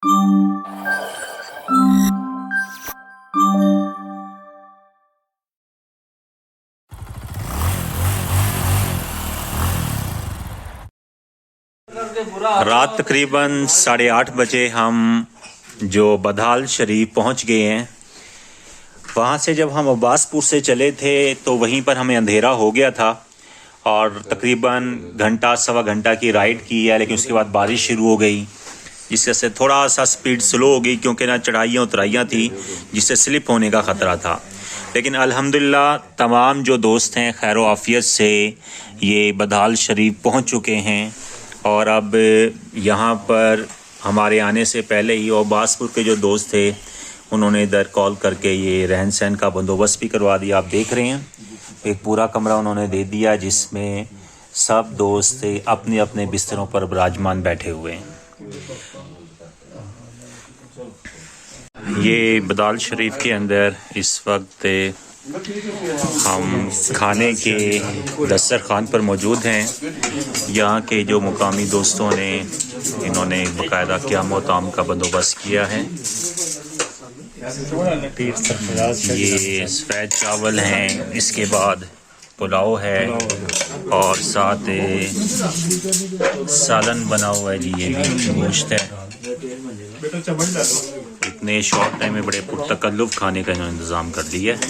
रात तकरीबन 8:30 बजे हम जो बधाल शरीफ पहुंच गए हैं। वहाँ से जब हम अब्बासपुर से चले थे तो वहीं पर हमें अंधेरा हो गया था और तकरीबन घंटा सवा घंटा की राइड की है, लेकिन उसके बाद बारिश शुरू हो गई जिससे से थोड़ा सा स्पीड स्लो हो गई क्योंकि ना चढ़ाइयाँ उतराइयाँ थी जिससे स्लिप होने का ख़तरा था। लेकिन अल्हम्दुलिल्लाह तमाम जो दोस्त हैं खैर आफियत से ये बधाल शरीफ पहुँच चुके हैं और अब यहाँ पर हमारे आने से पहले ही अब्बासपुर के जो दोस्त थे उन्होंने इधर कॉल करके ये रहन सहन का बंदोबस्त भी करवा दिया। आप देख रहे हैं एक पूरा कमरा उन्होंने दे दिया जिसमें सब दोस्त अपने अपने बिस्तरों पर विराजमान बैठे हुए हैं। ये बधाल शरीफ के अंदर इस वक्त हम खाने के दस्तरखान पर मौजूद हैं। यहाँ के जो मुकामी दोस्तों ने इन्होंने बाकायदा क़याम व ताम का बंदोबस्त किया है। ये सफ़ेद चावल हैं, इसके बाद पुलाव है और साथ सालन बना हुआ है जी, ये भी गोश्त है। इतने शॉर्ट टाइम में बड़े पुरतकल्लुफ़ खाने का इन्होंने इंतज़ाम कर दिया है।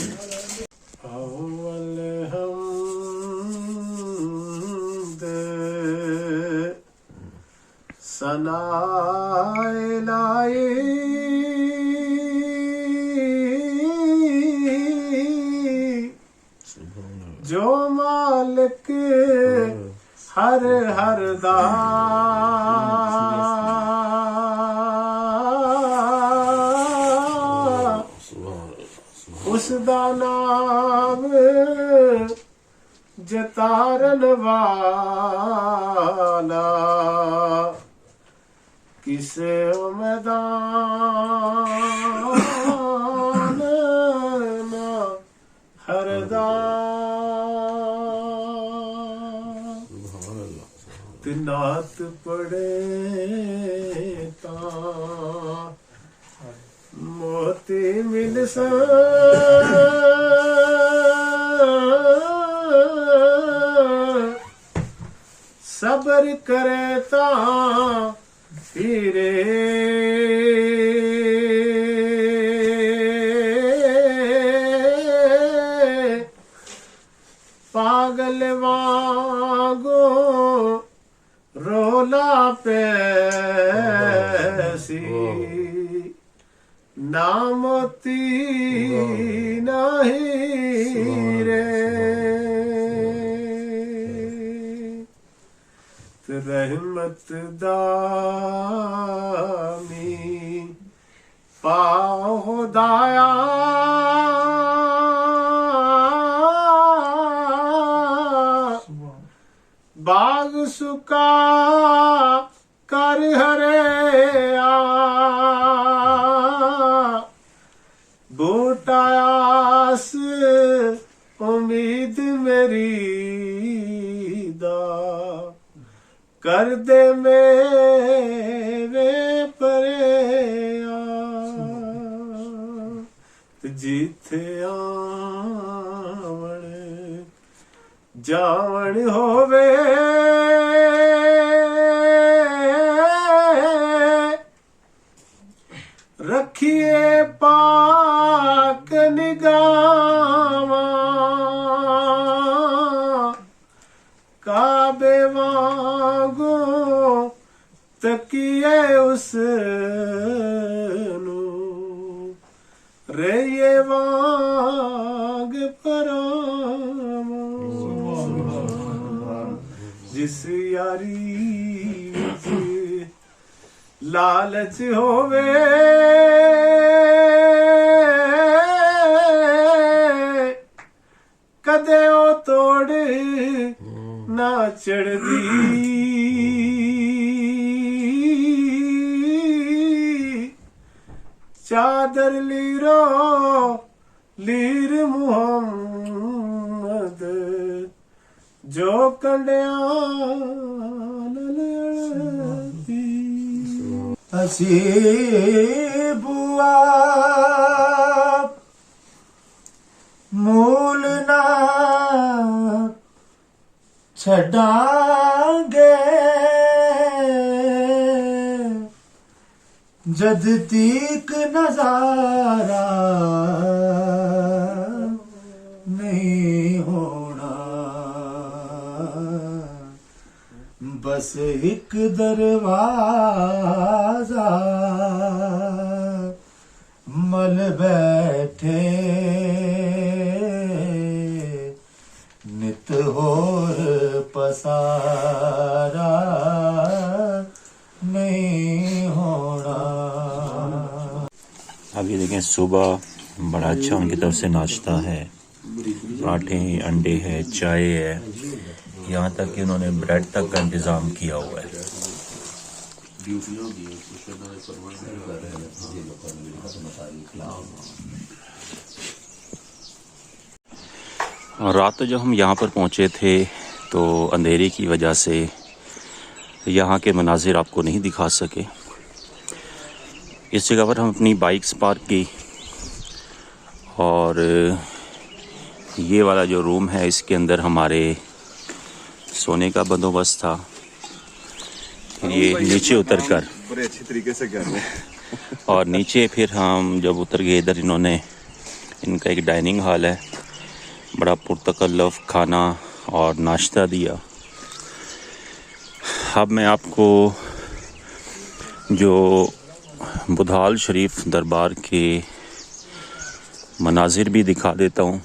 जो मालिक हर हर दा उस दा नाम जतारन वाला किसे मैदान ना हरदा नात पड़े ता मोती मिल सबर करे ता हीरे पागल वागो रोला पैसी नामोती नहीं रे रहमत दामी पाहो दाया बाग सुका कर हरे बूटायास उम्मीद मेरी दा कर दे मेरे परे जिथे आवण जावण होवे रखिए पाक निगावा काबे वांगू तकिए उस रे ये वांग परावा जिस यारी लालच होवे कदे ओ तोड़ ना चढ़दी चादर लीरो लीर मुहम्मद जो कंडिया ਅਸੀਂ ਬੁਆ ਮੂਲ ਨਾ ਛੱਡਾਂਗੇ ਜਦ ਤੀਕ ਨਜ਼ਾਰਾ ਨਹੀਂ ਹੋਣਾ ਬਸ ਇੱਕ ਦਰਵਾਜ਼ਾ ਮਲ ਬੈਠੇ ਨਿਤ ਹੋਰ पसारा नहीं होना। अब ये देखें सुबह बड़ा अच्छा उनकी तरफ से नाश्ता है, पराठे अंडे है, चाय है, यहाँ तक कि उन्होंने ब्रेड तक का इंतज़ाम किया हुआ है। और रात तो जब हम यहाँ पर पहुँचे थे तो अंधेरे की वजह से यहाँ के मनाजिर आपको नहीं दिखा सके। इस जगह पर हम अपनी बाइक्स पार्क की और ये वाला जो रूम है इसके अंदर हमारे सोने का बंदोबस्त था। फिर ये नीचे उतर कर बड़े अच्छी तरीके से कर रहे हैं और नीचे फिर हम जब उतर गए इधर इन्होंने इनका एक डाइनिंग हॉल है, बड़ा पुरतकल्लफ खाना और नाश्ता दिया। अब मैं आपको जो बुधाल शरीफ दरबार के मनाजिर भी दिखा देता हूँ।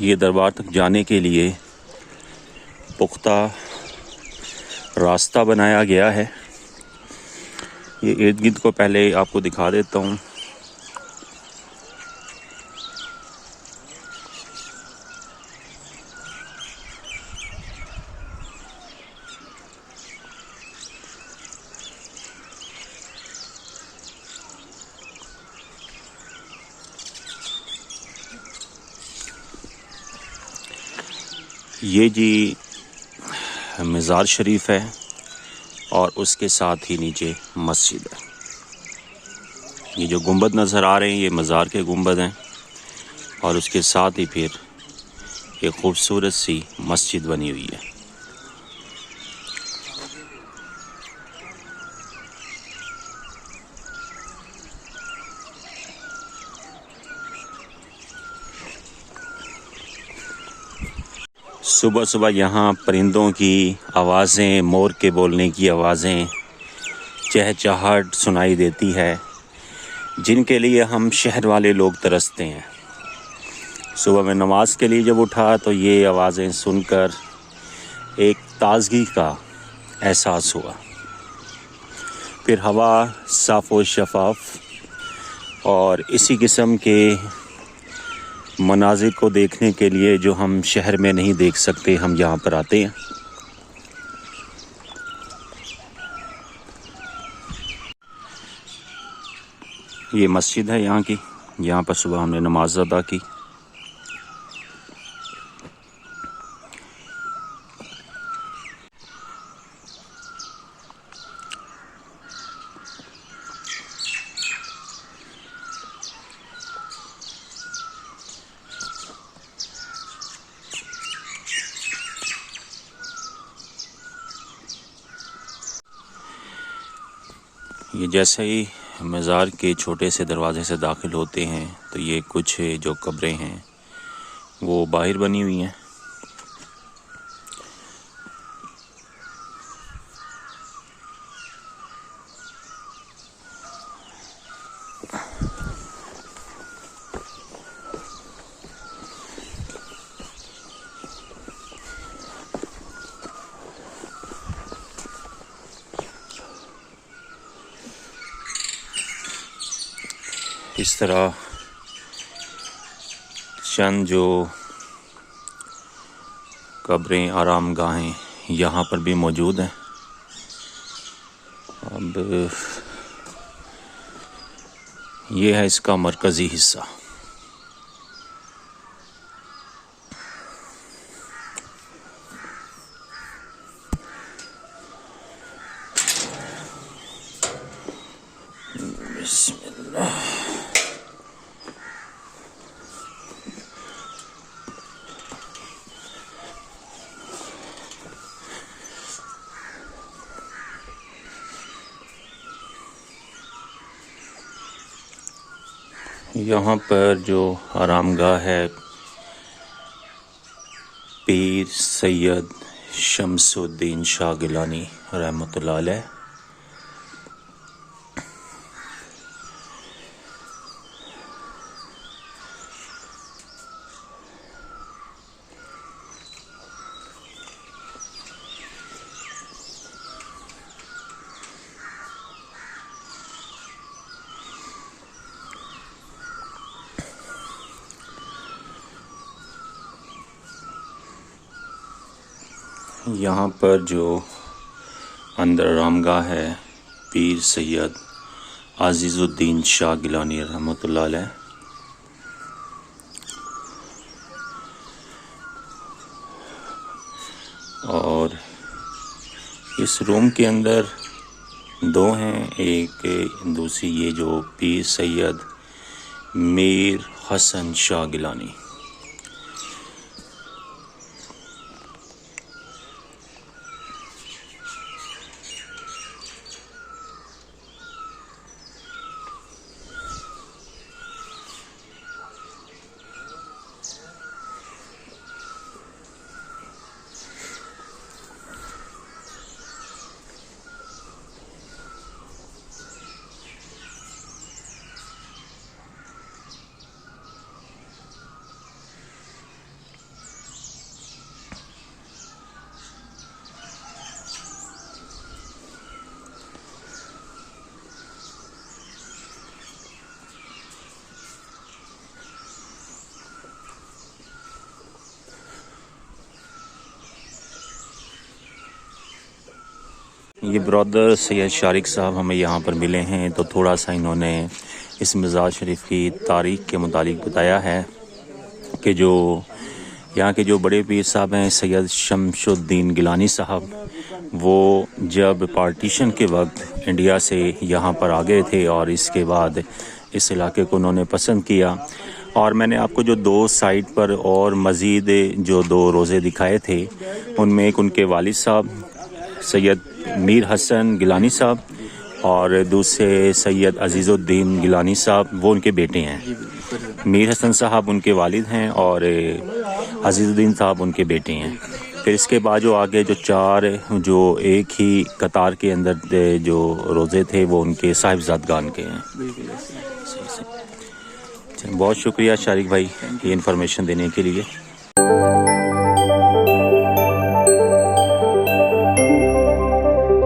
ये दरबार तक जाने के लिए पुख्ता रास्ता बनाया गया है। ये इर्द गिर्द को पहले आपको दिखा देता हूँ। ये जी मज़ार शरीफ है और उसके साथ ही नीचे मस्जिद है। ये जो गुंबद नज़र आ रहे हैं ये मज़ार के गुंबद हैं और उसके साथ ही फिर एक खूबसूरत सी मस्जिद बनी हुई है। सुबह सुबह यहाँ परिंदों की आवाज़ें, मोर के बोलने की आवाज़ें, चहचहाहट सुनाई देती है, जिनके लिए हम शहर वाले लोग तरसते हैं। सुबह में नमाज के लिए जब उठा तो ये आवाज़ें सुनकर एक ताज़गी का एहसास हुआ। फिर हवा साफ़ व शफ़ाफ़ और इसी किस्म के मनाजिर को देखने के लिए जो हम शहर में नहीं देख सकते, हम यहाँ पर आते हैं। ये मस्जिद है यहाँ की, यहाँ पर सुबह हमने नमाज अदा की। ये जैसे ही मज़ार के छोटे से दरवाज़े से दाखिल होते हैं तो ये कुछ जो कब्रें हैं वो बाहर बनी हुई हैं। इस तरह चंद जो कब्रें, आराम गाहें यहाँ पर भी मौजूद हैं। अब ये है इसका मरकज़ी हिस्सा। बिस्मिल्लाह। यहाँ पर जो आरामगाह है पीर सैयद शमसुद्दीन शाह गिलानी रहमतुल्लाह अलैह। यहाँ पर जो अंदर आरामगाह है पीर सैयद अजीज़ुद्दीन शाह गिलानी रहमतुल्लाह अलैह। और इस रूम के अंदर दो हैं, एक दूसरी ये जो पीर सैयद मीर हसन शाह गिलानी। ये ब्रदर सैयद शारिक साहब हमें यहाँ पर मिले हैं, तो थोड़ा सा इन्होंने इस मज़ार शरीफ की तारीख़ के मुतालिक बताया है कि जो यहाँ के जो बड़े पीर साहब हैं सैयद शमसुद्दीन गिलानी साहब, वो जब पार्टीशन के वक्त इंडिया से यहाँ पर आ गए थे और इसके बाद इस इलाके को उन्होंने पसंद किया। और मैंने आपको जो दो साइड पर और मज़ीद जो दो रोज़े दिखाए थे, उनमें एक उनके वालिद साहब सैयद मीर हसन गिलानी साहब और दूसरे सैयद अजीज़ुद्दीन गिलानी साहब, वो उनके बेटे हैं। मीर हसन साहब उनके वालिद हैं और अजीज़ुद्दीन साहब उनके बेटे हैं। फिर इसके बाद जो आगे जो चार जो एक ही कतार के अंदर जो रोज़े थे वो उनके साहिबजादगान के हैं। बहुत शुक्रिया शारिक भाई ये इन्फॉर्मेशन देने के लिए।